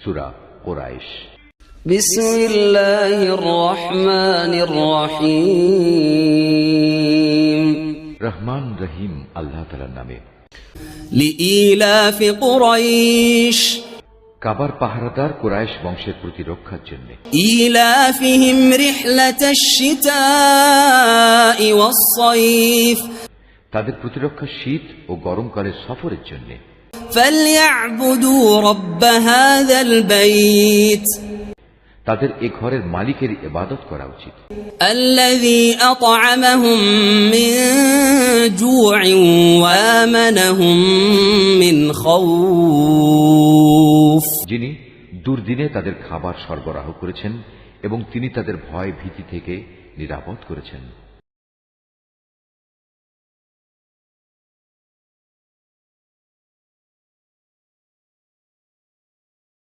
সূরা কুরাইশ। বিসমিল্লাহির রহমানির রহিম। রহমান রহিম আল্লাহ তাআলার নামে। লিইলাফি কুরাইশ, কাবার পাহারাদার কুরাইশ বংশের প্রতিরক্ষার জন্য। ইলাফিহিম রিহলাতাশ শিতাই ওয়াস সাইফ, তাদের প্রতিরক্ষা শীত ও গরমকালের সফরের জন্য। ফালইয়াবুদু রাব্ব হাযাল বাইত, তাদের এ ঘরের মালিকের ইবাদত করা উচিত। আল্লাযী আত'আমাহুম মিন জু'ইন ওয়া আমানাহুম মিন খাউফ, যিনি দুর্দিনে তাদের খাবার সরবরাহ করেছেন এবং তিনি তাদের ভয় ভীতি থেকে নিরাপদ করেছেন।